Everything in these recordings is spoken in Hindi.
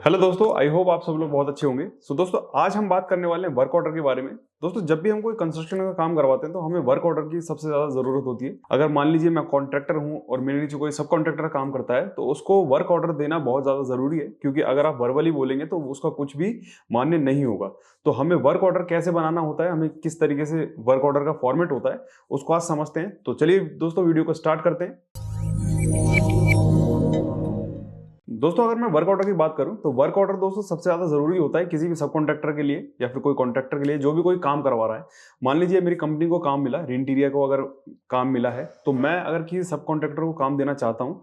हेलो दोस्तों, आई होप आप सब लोग बहुत अच्छे होंगे। दोस्तों आज हम बात करने वाले हैं वर्क ऑर्डर के बारे में। दोस्तों जब भी हम कोई कंस्ट्रक्शन का काम करवाते हैं तो हमें वर्क ऑर्डर की सबसे ज्यादा जरूरत होती है। अगर मान लीजिए मैं कॉन्ट्रैक्टर हूं और मेरे नीचे कोई सब कॉन्ट्रैक्टर काम करता है तो उसको वर्क ऑर्डर देना बहुत ज्यादा जरूरी है, क्योंकि अगर आप वर्बली बोलेंगे तो उसका कुछ भी मान्य नहीं होगा। तो हमें वर्क ऑर्डर कैसे बनाना होता है, हमें किस तरीके से वर्क ऑर्डर का फॉर्मेट होता है, उसको आज समझते हैं। तो चलिए दोस्तों वीडियो को स्टार्ट करते हैं। दोस्तों अगर मैं वर्क ऑर्डर की बात करूं तो वर्क ऑर्डर दोस्तों सबसे ज्यादा जरूरी होता है किसी भी सब कॉन्ट्रैक्टर के लिए या फिर कोई कॉन्ट्रैक्टर के लिए जो भी कोई काम करवा रहा है। मान लीजिए मेरी कंपनी को काम मिला, इंटीरियर को अगर काम मिला है, तो मैं अगर किसी सब कॉन्ट्रैक्टर को काम देना चाहता हूं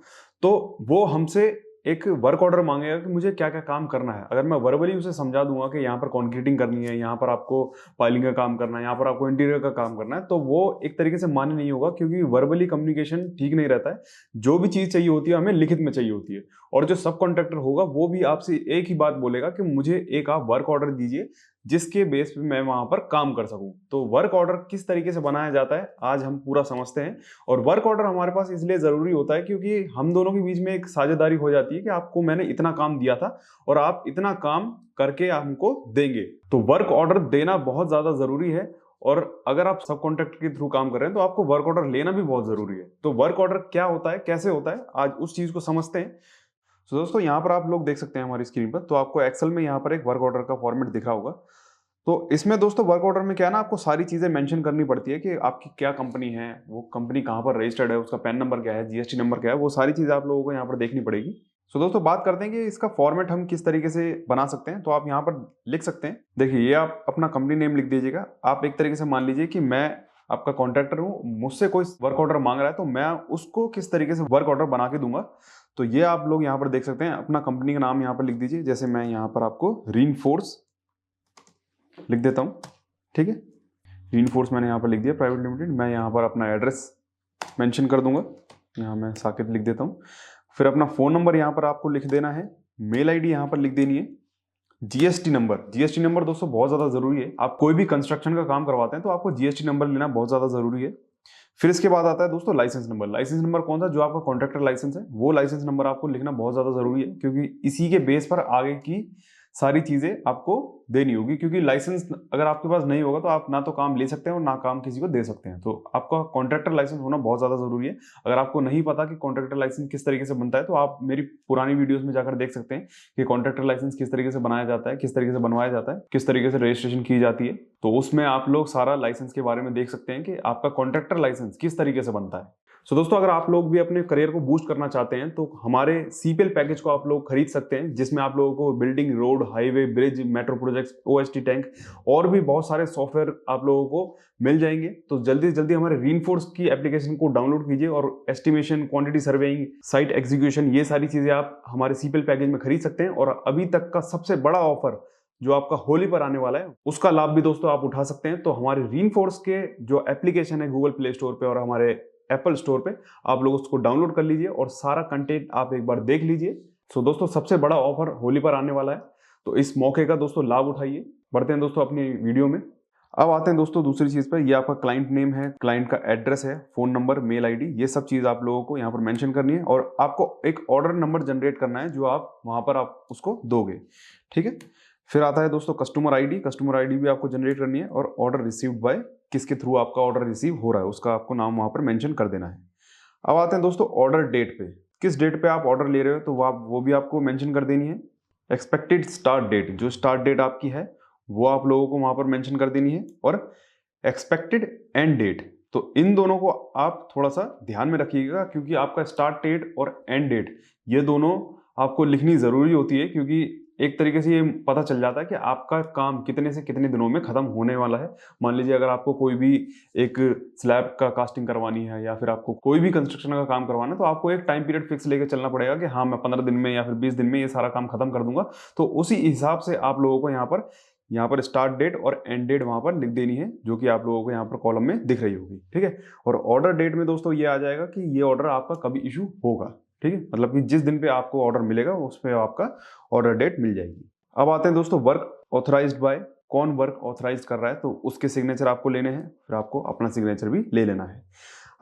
तो वो हमसे एक वर्क ऑर्डर मांगेगा कि मुझे क्या क्या काम करना है। अगर मैं वर्बली उसे समझा दूंगा कि यहाँ पर कॉन्क्रीटिंग करनी है, यहाँ पर आपको पाइलिंग का काम करना है, यहाँ पर आपको इंटीरियर का काम करना है, तो वो एक तरीके से मान्य नहीं होगा, क्योंकि वर्बली कम्युनिकेशन ठीक नहीं रहता है। जो भी चीज चाहिए होती है हमें लिखित में चाहिए होती है। और जो सब कॉन्ट्रैक्टर होगा वो भी आपसे एक ही बात बोलेगा कि मुझे एक आप वर्क ऑर्डर दीजिए जिसके बेस पे मैं वहां पर काम कर सकूं। तो वर्क ऑर्डर किस तरीके से बनाया जाता है आज हम पूरा समझते हैं। और वर्क ऑर्डर हमारे पास इसलिए जरूरी होता है क्योंकि हम दोनों के बीच में एक साझेदारी हो जाती है कि आपको मैंने इतना काम दिया था और आप इतना काम करके हमको देंगे। तो वर्क ऑर्डर देना बहुत ज्यादा जरूरी है। और अगर आप सब कॉन्ट्रैक्टर के थ्रू काम कर रहे हैं तो आपको वर्क ऑर्डर लेना भी बहुत जरूरी है। तो वर्क ऑर्डर क्या होता है, कैसे होता है, आज उस चीज को समझते हैं। तो दोस्तों यहाँ पर आप लोग देख सकते हैं हमारी स्क्रीन पर, तो आपको एक्सेल में यहाँ पर एक वर्क ऑर्डर का फॉर्मेट दिख रहा होगा। तो इसमें दोस्तों वर्क ऑर्डर में क्या है ना, आपको सारी चीजें मेंशन करनी पड़ती है कि आपकी क्या कंपनी है, वो कंपनी कहाँ पर रजिस्टर्ड है, उसका पैन नंबर क्या है, जीएसटी नंबर क्या है, वो सारी चीजें आप लोगों को यहाँ पर देखनी पड़ेगी। सो दोस्तों बात करते हैं कि इसका फॉर्मेट हम किस तरीके से बना सकते हैं। तो आप यहाँ पर लिख सकते हैं, देखिए ये आप अपना कंपनी नेम लिख दीजिएगा। आप एक तरीके से मान लीजिए कि मैं आपका कॉन्ट्रैक्टर हूँ, मुझसे कोई वर्क ऑर्डर मांग रहा है तो मैं उसको किस तरीके से वर्क ऑर्डर बना के दूंगा। तो ये आप लोग यहाँ पर देख सकते हैं, अपना कंपनी का नाम यहाँ पर लिख दीजिए। जैसे मैं यहाँ पर आपको रीइंफोर्स लिख देता हूँ, ठीक है। रीइंफोर्स मैंने यहाँ पर लिख दिया प्राइवेट लिमिटेड। मैं यहाँ पर अपना एड्रेस मेंशन कर दूंगा, यहाँ मैं साकेत लिख देता हूँ। फिर अपना फोन नंबर यहाँ पर आपको लिख देना है, मेल आईडी यहाँ पर लिख देनी है, जीएसटी नंबर दोस्तों बहुत ज्यादा जरूरी है। आप कोई भी कंस्ट्रक्शन का काम करवाते हैं तो आपको जीएसटी नंबर लेना बहुत ज्यादा जरूरी है। फिर इसके बाद आता है दोस्तों लाइसेंस नंबर कौन सा, जो आपका कॉन्ट्रैक्टर लाइसेंस है वो लाइसेंस नंबर आपको लिखना बहुत ज्यादा जरूरी है, क्योंकि इसी के बेस पर आगे की सारी चीजें आपको देनी होगी। क्योंकि लाइसेंस अगर आपके पास नहीं होगा तो आप ना तो काम ले सकते हैं और ना काम किसी को दे सकते हैं। तो आपका कॉन्ट्रैक्टर लाइसेंस होना बहुत ज्यादा जरूरी है। अगर आपको नहीं पता कि कॉन्ट्रैक्टर लाइसेंस किस तरीके से बनता है तो आप मेरी पुरानी वीडियोस में जाकर देख सकते हैं कि कॉन्ट्रैक्टर लाइसेंस किस तरीके से बनाया जाता है, किस तरीके से बनवाया जाता है, किस तरीके से रजिस्ट्रेशन की जाती है। तो उसमें आप लोग सारा लाइसेंस के बारे में देख सकते हैं कि आपका कॉन्ट्रैक्टर लाइसेंस किस तरीके से बनता है। दोस्तों अगर आप लोग भी अपने करियर को बूस्ट करना चाहते हैं तो हमारे सीपीएल पैकेज को आप लोग खरीद सकते हैं, जिसमें आप लोगों को building, road, highway, bridge, metro projects, OST tank और भी बहुत सारे सॉफ्टवेयर आप लोगों को मिल जाएंगे। तो जल्दी से जल्दी हमारे रीइंफोर्स की एप्लीकेशन को डाउनलोड कीजिए और estimation, quantity surveying, site execution, ये सारी चीजें आप हमारे सीपीएल पैकेज में खरीद सकते हैं। और अभी तक का सबसे बड़ा ऑफर जो आपका होली पर आने वाला है उसका लाभ भी दोस्तों आप उठा सकते हैं। तो हमारे रीइंफोर्स के जो एप्लीकेशन है गूगल प्ले स्टोर पे और हमारे एप्पल स्टोर पे आप लोग उसको डाउनलोड कर लीजिए और सारा कंटेंट आप एक बार देख लीजिए। दोस्तों सबसे बड़ा ऑफर होली पर आने वाला है, तो इस मौके का दोस्तों लाभ उठाइए। बढ़ते हैं दोस्तों अपनी वीडियो में। अब आते हैं दोस्तों दूसरी चीज पर, ये आपका क्लाइंट नेम है, क्लाइंट का एड्रेस है, फोन नंबर, मेल आईडी, ये सब चीज आप लोगों को यहाँ पर मेंशन करनी है। और आपको एक ऑर्डर नंबर जनरेट करना है जो आप वहां पर आप उसको दोगे, ठीक है। फिर आता है दोस्तों कस्टमर आईडी भी आपको जनरेट करनी है। और ऑर्डर रिसीव्ड बाय, किसके थ्रू आपका ऑर्डर रिसीव हो रहा है उसका आपको नाम वहां पर मेंशन कर देना है। अब आते हैं दोस्तों ऑर्डर डेट पे, किस डेट पे आप ऑर्डर ले रहे हो तो वो भी आपको मेंशन कर देनी है। एक्सपेक्टेड स्टार्ट डेट, जो स्टार्ट डेट आपकी है वो आप लोगों को वहां पर मेंशन कर देनी है। और एक्सपेक्टेड एंड डेट, तो इन दोनों को आप थोड़ा सा ध्यान में रखिएगा, क्योंकि आपका स्टार्ट डेट और एंड डेट ये दोनों आपको लिखनी जरूरी होती है। क्योंकि एक तरीके से ये पता चल जाता है कि आपका काम कितने से कितने दिनों में खत्म होने वाला है। मान लीजिए अगर आपको कोई भी एक स्लैब का कास्टिंग करवानी है या फिर आपको कोई भी कंस्ट्रक्शन का काम करवाना है तो आपको एक टाइम पीरियड फिक्स लेके चलना पड़ेगा कि हाँ मैं 15 दिन में या फिर 20 दिन में ये सारा काम खत्म कर दूंगा। तो उसी हिसाब से आप लोगों को यहाँ पर स्टार्ट डेट और एंड डेट वहां पर लिख देनी है, जो कि आप लोगों को यहाँ पर कॉलम में दिख रही होगी, ठीक है। और ऑर्डर डेट में दोस्तों ये आ जाएगा कि ये ऑर्डर आपका कभी इशू होगा, ठीक है। मतलब कि जिस दिन पे आपको ऑर्डर मिलेगा उस पे आपका ऑर्डर डेट मिल जाएगी। अब आते हैं दोस्तों वर्क ऑथराइज्ड बाय, कौन वर्क ऑथराइज कर रहा है तो उसके सिग्नेचर आपको लेने हैं, फिर आपको अपना सिग्नेचर भी ले लेना है।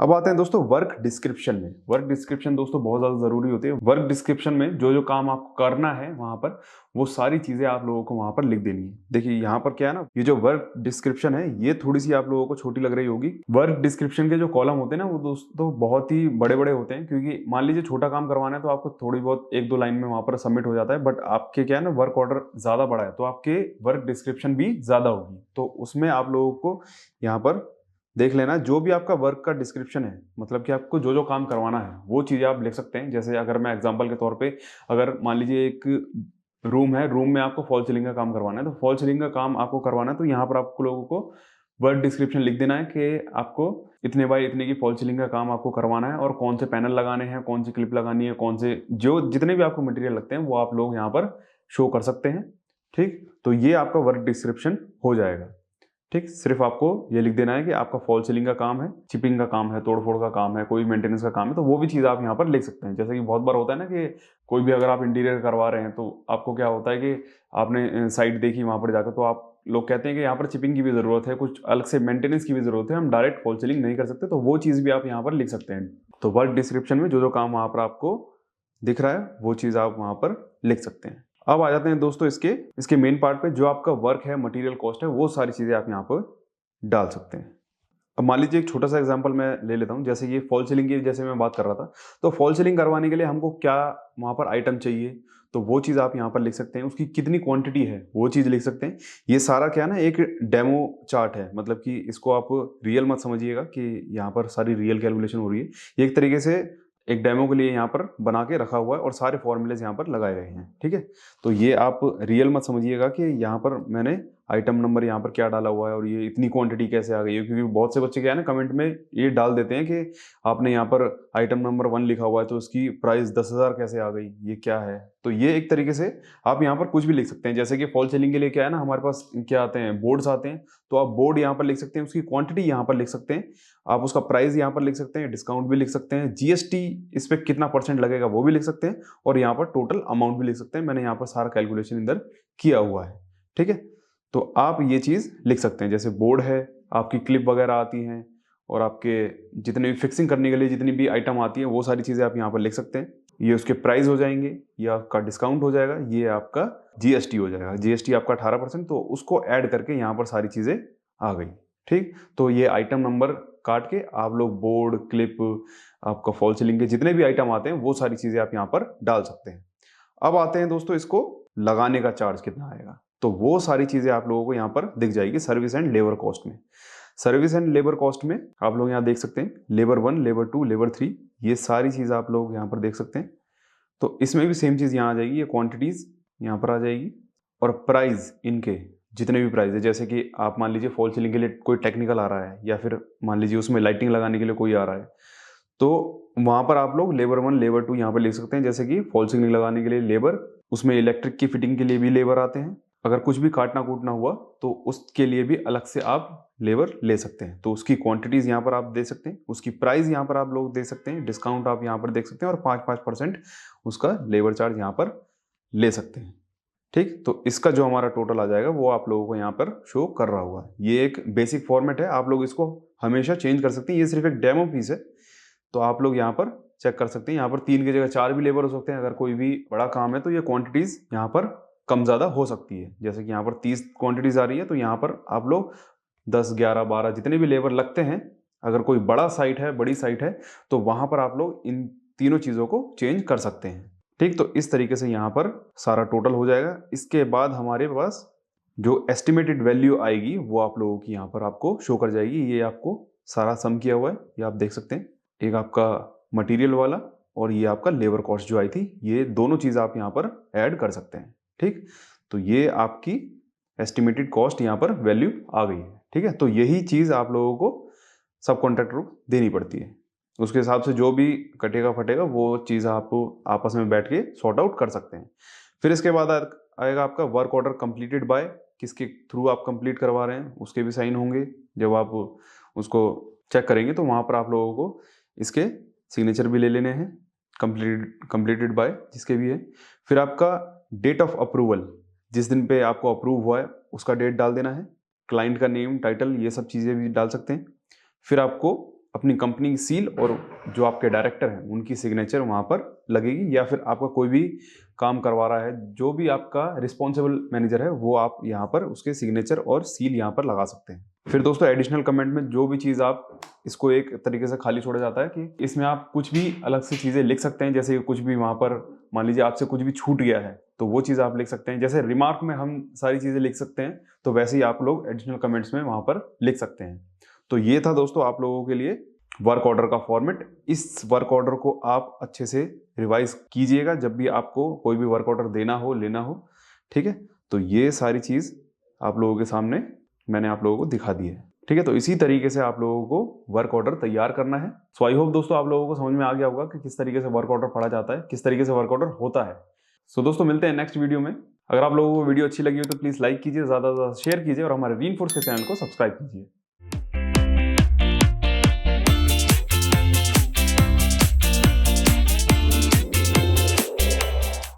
अब आते हैं दोस्तों वर्क डिस्क्रिप्शन में। वर्क डिस्क्रिप्शन दोस्तों बहुत ज़्यादा ज़रूरी होती है। वर्क डिस्क्रिप्शन में जो जो काम आपको करना है वहाँ पर, वो सारी चीज़ें आप लोगों को वहाँ पर लिख देनी है। देखिए यहाँ पर क्या है ना, ये जो वर्क डिस्क्रिप्शन है ये थोड़ी सी आप लोगों को छोटी लग रही होगी। वर्क डिस्क्रिप्शन के जो कॉलम होते हैं ना वो दोस्तों बहुत ही बड़े बड़े होते हैं, क्योंकि मान लीजिए छोटा काम करवाना है तो आपको थोड़ी बहुत एक दो लाइन में वहाँ पर सबमिट हो जाता है। बट आपके क्या है ना, वर्क ऑर्डर ज़्यादा बड़ा है तो आपके वर्क डिस्क्रिप्शन भी ज़्यादा होगी। तो उसमें आप लोगों को यहाँ पर देख लेना, जो भी आपका वर्क का डिस्क्रिप्शन है, मतलब कि आपको जो जो काम करवाना है वो चीज़ें आप लिख सकते हैं। जैसे अगर मैं एग्जांपल के तौर पे, अगर मान लीजिए एक रूम है, रूम में आपको फॉल सीलिंग का काम करवाना है, तो फॉल सीलिंग का काम आपको करवाना है तो यहाँ पर आपको लोगों को वर्क डिस्क्रिप्शन लिख देना है कि आपको इतने बाय इतने की फॉल सीलिंग का काम आपको करवाना है, और कौन से पैनल लगाने हैं, कौन सी क्लिप लगानी है, कौन से जो जितने भी आपको मटेरियल लगते हैं वो आप लोग यहाँ पर शो कर सकते हैं। ठीक, तो ये आपका वर्क डिस्क्रिप्शन हो जाएगा। ठीक, सिर्फ आपको ये लिख देना है कि आपका फॉल सीलिंग का काम है, चिपिंग का काम है, तोड़फोड़ का काम है, कोई मेंटेनेंस का काम है, तो वो भी चीज़ आप यहाँ पर लिख सकते हैं। जैसे कि बहुत बार होता है ना कि कोई भी अगर आप इंटीरियर करवा रहे हैं तो आपको क्या होता है कि आपने साइट देखी वहाँ पर जाकर, तो आप लोग कहते हैं कि यहाँ पर चिपिंग की भी ज़रूरत है, कुछ अलग से मेंटेनेंस की भी ज़रूरत है, हम डायरेक्ट फॉल सीलिंग नहीं कर सकते, तो वो चीज़ भी आप यहाँ पर लिख सकते हैं। तो वर्क डिस्क्रिप्शन में जो जो काम वहाँ पर आपको दिख रहा है वो चीज़ आप वहाँ पर लिख सकते हैं। अब आ जाते हैं दोस्तों इसके मेन पार्ट पे, जो आपका वर्क है, मटेरियल कॉस्ट है, वो सारी चीज़ें आप यहाँ पर डाल सकते हैं। अब मान लीजिए एक छोटा सा एग्जांपल मैं ले लेता हूँ, जैसे ये फॉल सीलिंग की जैसे मैं बात कर रहा था, तो फॉल सीलिंग करवाने के लिए हमको क्या वहाँ पर आइटम चाहिए, तो वो चीज़ आप यहाँ पर लिख सकते हैं। उसकी कितनी क्वांटिटी है वो चीज़ लिख सकते हैं। ये सारा क्या है ना, एक डेमो चार्ट है, मतलब कि इसको आप रियल मत समझिएगा कि यहाँ पर सारी रियल कैलकुलेशन हो रही है। ये एक तरीके से एक डेमो के लिए यहाँ पर बना के रखा हुआ है और सारे फॉर्मूलेज यहाँ पर लगाए गए हैं। ठीक है, तो ये आप रियल मत समझिएगा कि यहाँ पर मैंने आइटम नंबर यहाँ पर क्या डाला हुआ है और ये इतनी क्वांटिटी कैसे आ गई है, क्योंकि बहुत से बच्चे क्या है ना, कमेंट में ये डाल देते हैं कि आपने यहाँ पर आइटम नंबर 1 लिखा हुआ है तो उसकी प्राइस 10,000 कैसे आ गई, ये क्या है। तो ये एक तरीके से आप यहाँ पर कुछ भी लिख सकते हैं। जैसे कि फॉल सीलिंग के लिए क्या है ना, हमारे पास क्या आते हैं, बोर्ड्स आते हैं, तो आप बोर्ड यहाँ पर लिख सकते हैं, उसकी क्वांटिटी यहाँ पर लिख सकते हैं, आप उसका प्राइस यहाँ पर लिख सकते हैं, डिस्काउंट भी लिख सकते हैं, जीएसटी इस पर कितना % लगेगा वो भी लिख सकते हैं, और यहाँ पर टोटल अमाउंट भी लिख सकते हैं। मैंने यहाँ पर सारा कैलकुलेशन इधर किया हुआ है। ठीक है, तो आप ये चीज़ लिख सकते हैं। जैसे बोर्ड है, आपकी क्लिप वगैरह आती हैं, और आपके जितने भी फिक्सिंग करने के लिए जितनी भी आइटम आती हैं वो सारी चीज़ें आप यहाँ पर लिख सकते हैं। ये उसके प्राइस हो जाएंगे, ये आपका डिस्काउंट हो जाएगा, ये आपका जीएसटी हो जाएगा। जीएसटी आपका 18%, तो उसको ऐड करके यहाँ पर सारी चीज़ें आ गई। ठीक, तो ये आइटम नंबर काट के आप लोग बोर्ड, क्लिप, आपका फॉल सीलिंग के जितने भी आइटम आते हैं वो सारी चीज़ें आप यहाँ पर डाल सकते हैं। अब आते हैं दोस्तों इसको लगाने का चार्ज कितना आएगा, तो वो सारी चीज़ें आप लोगों को यहाँ पर दिख जाएगी सर्विस एंड लेबर कॉस्ट में। सर्विस एंड लेबर कॉस्ट में आप लोग यहाँ देख सकते हैं लेबर 1, लेबर 2, लेबर 3, ये सारी चीज़ आप लोग यहाँ पर देख सकते हैं। तो इसमें भी सेम चीज़ यहाँ आ जाएगी, ये क्वांटिटीज़ यहाँ पर आ जाएगी, और प्राइस इनके जितने भी प्राइस है, जैसे कि आप मान लीजिए फॉल सीलिंग के लिए कोई टेक्निकल आ रहा है, या फिर मान लीजिए उसमें लाइटिंग लगाने के लिए कोई आ रहा है, तो वहाँ पर आप लोग लेबर 1, लेबर 2 यहाँ पर लिख सकते हैं। जैसे कि फॉल सीलिंग लगाने के लिए लेबर, उसमें इलेक्ट्रिक की फिटिंग के लिए भी लेबर आते हैं, अगर कुछ भी काटना कूटना हुआ तो उसके लिए भी अलग से आप लेबर ले सकते हैं। तो उसकी क्वांटिटीज़ यहाँ पर आप दे सकते हैं, उसकी प्राइस यहाँ पर आप लोग दे सकते हैं, डिस्काउंट आप यहाँ पर देख सकते हैं, और 5% उसका लेबर चार्ज यहाँ पर ले सकते हैं। ठीक, तो इसका जो हमारा टोटल आ जाएगा वो आप लोगों को यहाँ पर शो कर रहा हुआ है। ये एक बेसिक फॉर्मेट है, आप लोग इसको हमेशा चेंज कर सकते हैं, ये सिर्फ एक डेमो पीस है, तो आप लोग यहाँ पर चेक कर सकते हैं। यहाँ पर 3 की जगह 4 भी लेबर हो सकते हैं। अगर कोई भी बड़ा काम है तो ये क्वांटिटीज़ यहाँ पर कम ज़्यादा हो सकती है। जैसे कि यहाँ पर 30 क्वांटिटीज़ आ रही है, तो यहाँ पर आप लोग 10, 11, 12 जितने भी लेबर लगते हैं, अगर कोई बड़ा साइट है, बड़ी साइट है, तो वहाँ पर आप लोग इन तीनों चीज़ों को चेंज कर सकते हैं। ठीक, तो इस तरीके से यहाँ पर सारा टोटल हो जाएगा। इसके बाद हमारे पास जो एस्टिमेटेड वैल्यू आएगी वो आप लोगों की यहाँ पर आपको शो कर जाएगी। ये आपको सारा सम किया हुआ है, ये आप देख सकते हैं। एक आपका मटेरियल वाला और ये आपका लेबर कॉस्ट जो आई थी, ये दोनों चीज़ आप यहाँ पर ऐड कर सकते हैं। ठीक, तो ये आपकी एस्टिमेटेड कॉस्ट यहाँ पर वैल्यू आ गई है। ठीक है, तो यही चीज़ आप लोगों को सब कॉन्ट्रैक्टर को देनी पड़ती है। उसके हिसाब से जो भी कटेगा फटेगा वो चीज़ आप आपस में बैठ के सॉर्ट आउट कर सकते हैं। फिर इसके बाद आएगा आपका वर्क ऑर्डर कंप्लीटेड बाय, किसके थ्रू आप कंप्लीट करवा रहे हैं उसके भी साइन होंगे। जब आप उसको चेक करेंगे तो वहाँ पर आप लोगों को इसके सिग्नेचर भी ले लेने हैं, कंप्लीटेड बाय जिसके भी है। फिर आपका डेट ऑफ अप्रूवल, जिस दिन पे आपको अप्रूव हुआ है उसका डेट डाल देना है, क्लाइंट का नेम, टाइटल, ये सब चीज़ें भी डाल सकते हैं। फिर आपको अपनी कंपनी की सील और जो आपके डायरेक्टर हैं उनकी सिग्नेचर वहाँ पर लगेगी, या फिर आपका कोई भी काम करवा रहा है जो भी आपका रिस्पॉन्सिबल मैनेजर है वो आप यहाँ पर उसके सिग्नेचर और सील यहाँ पर लगा सकते हैं। फिर दोस्तों एडिशनल कमेंट में जो भी चीज़ आप इसको एक तरीके से खाली छोड़ा जाता है कि इसमें आप कुछ भी अलग से चीज़ें लिख सकते हैं, जैसे कुछ भी वहाँ पर मान लीजिए आपसे कुछ भी छूट गया है तो वो चीज़ आप लिख सकते हैं। जैसे रिमार्क में हम सारी चीज़ें लिख सकते हैं तो वैसे ही आप लोग एडिशनल कमेंट्स में वहाँ पर लिख सकते हैं। तो ये था दोस्तों आप लोगों के लिए वर्क ऑर्डर का फॉर्मेट। इस वर्क ऑर्डर को आप अच्छे से रिवाइज कीजिएगा जब भी आपको कोई भी वर्क ऑर्डर देना हो, लेना हो, ठीक है। तो ये सारी चीज़ आप लोगों के सामने मैंने आप लोगों को दिखा दी है, ठीक है। तो इसी तरीके से आप लोगों को वर्क ऑर्डर तैयार करना है। सो आई होप दोस्तों आप लोगों को समझ में आ गया होगा कि किस तरीके से वर्क ऑर्डर पढ़ा जाता है, किस तरीके से वर्क ऑर्डर होता है। सो दोस्तों मिलते हैं नेक्स्ट वीडियो में। अगर आप लोगों को वीडियो अच्छी लगी हो तो प्लीज़ लाइक कीजिए, ज़्यादा से ज़्यादा शेयर कीजिए और हमारे रीइंफोर्स के चैनल को सब्सक्राइब कीजिए।